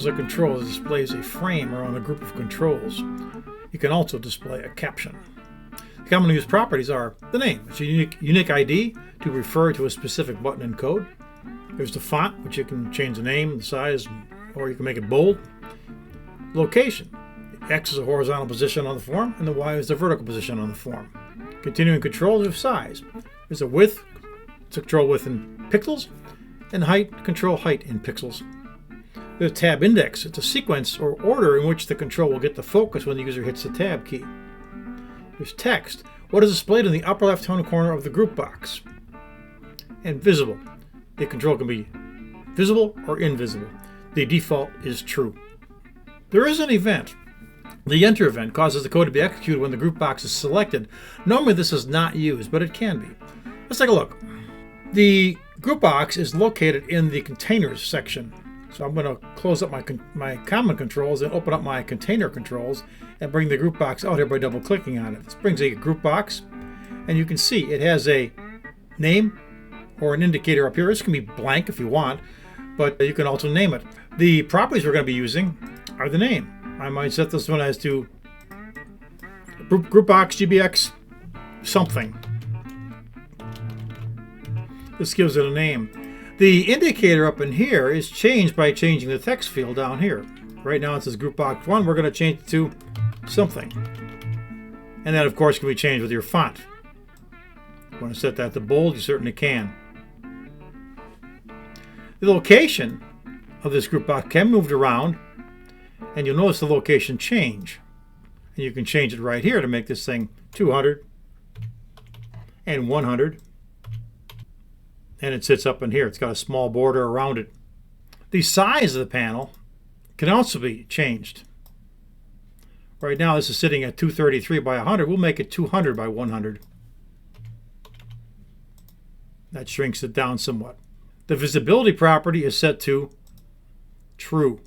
is a control that displays a frame around a group of controls. You can also display a caption. The commonly used properties are the name. It's a unique ID to refer to a specific button and code. There's the font, which you can change the name, the size, or you can make it bold. Location. The X is a horizontal position on the form, and the Y is the vertical position on the form. Continuing controls of size. There's a width, it's a control width in pixels, and height, control height in pixels. There's tab index. It's a sequence or order in which the control will get the focus when the user hits the tab key. There's text. What is displayed in the upper left-hand corner of the group box? And visible. The control can be visible or invisible. The default is true. There is an event. The enter event causes the code to be executed when the group box is selected. Normally this is not used, but it can be. Let's take a look. The group box is located in the containers section. So I'm going to close up my common controls and open up my container controls and bring the group box out here by double clicking on it. This brings a group box, and you can see it has a name or an indicator up here. This can be blank if you want, but you can also name it. The properties we're going to be using are the name. I might set this one as to GroupBox GBX something. This gives it a name. The indicator up in here is changed by changing the text field down here. Right now it says GroupBox 1. We're going to change it to something. And that, of course, can be changed with your font. If you want to set that to bold, you certainly can. The location of this group box can be moved around, and you'll notice the location change. And you can change it right here to make this thing 200 and 100. And it sits up in here. It's got a small border around it. The size of the panel can also be changed. Right now this is sitting at 233 by 100. We'll make it 200 by 100. That shrinks it down somewhat. The visibility property is set to true.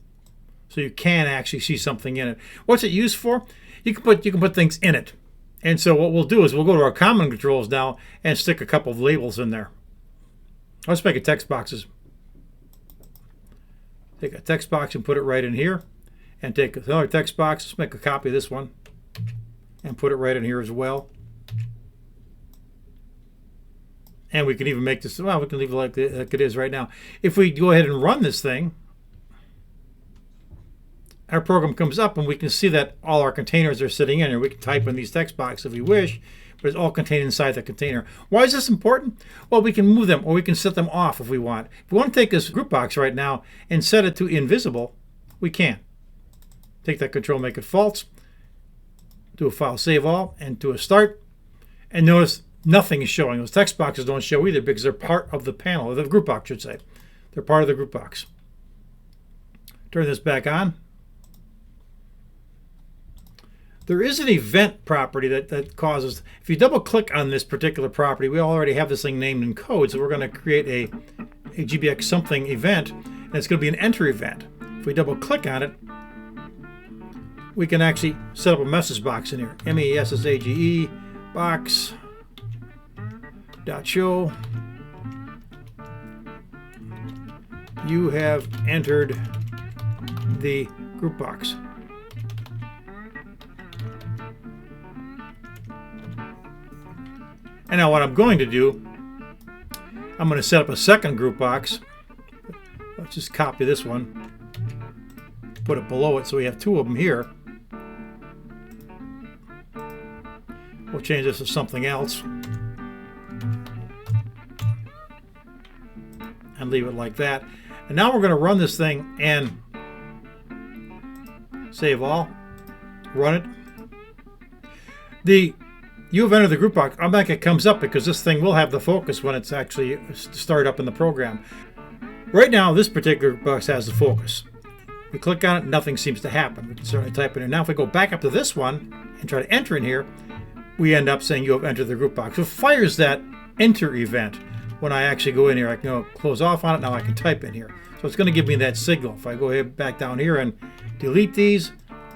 So you can actually see something in it. What's it used for? You can put things in it. And so what we'll do is we'll go to our common controls now and stick a couple of labels in there. Let's make a text boxes. Take a text box and put it right in here. And take another text box. Let's make a copy of this one. And put it right in here as well. And we can even make this, well, we can leave it like it is right now. If we go ahead and run this thing, our program comes up and we can see that all our containers are sitting in here. We can type in these text boxes if we wish, but it's all contained inside the container. Why is this important? Well, we can move them or we can set them off if we want. If we want to take this group box right now and set it to invisible, we can. Take that control, make it false, do a file save all, and do a start. And notice nothing is showing. Those text boxes don't show either because they're part of the panel, or the group box, should say. They're part of the group box. Turn this back on. There is an event property that causes, if you double click on this particular property, we already have this thing named in code, so we're going to create a GBX something event, and it's going to be an enter event. If we double click on it, we can actually set up a message box in here. MESSAGE box dot show. You have entered the group box. And now what I'm going to do, I'm going to set up a second group box. Let's just copy this one, put it below it so we have two of them here. We'll change this to something else and leave it like that. And now we're going to run this thing and save all, run it. You have entered the group box. Automatically it comes up because this thing will have the focus when it's actually started up in the program. Right now, this particular box has the focus. We click on it, nothing seems to happen. We can certainly type it in. Now, if we go back up to this one and try to enter in here, we end up saying you have entered the group box. So it fires that enter event. When I actually go in here, I can go close off on it. Now I can type in here. So it's going to give me that signal. If I go ahead back down here and delete these,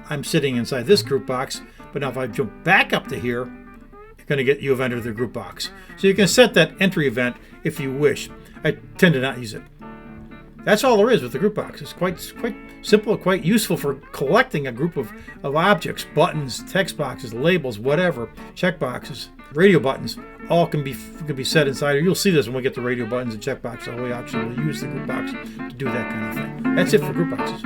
I'm sitting inside this group box. But now if I jump back up to here, going to get you have entered the group box. So you can set that entry event if you wish. I tend to not use it. That's all there is with the group box. It's quite simple, quite useful for collecting a group of objects, buttons, text boxes, labels, whatever, check boxes, radio buttons, all can be set inside here. You'll see this when we get to radio buttons and check boxes. We actually use the group box to do that kind of thing. That's it for group boxes.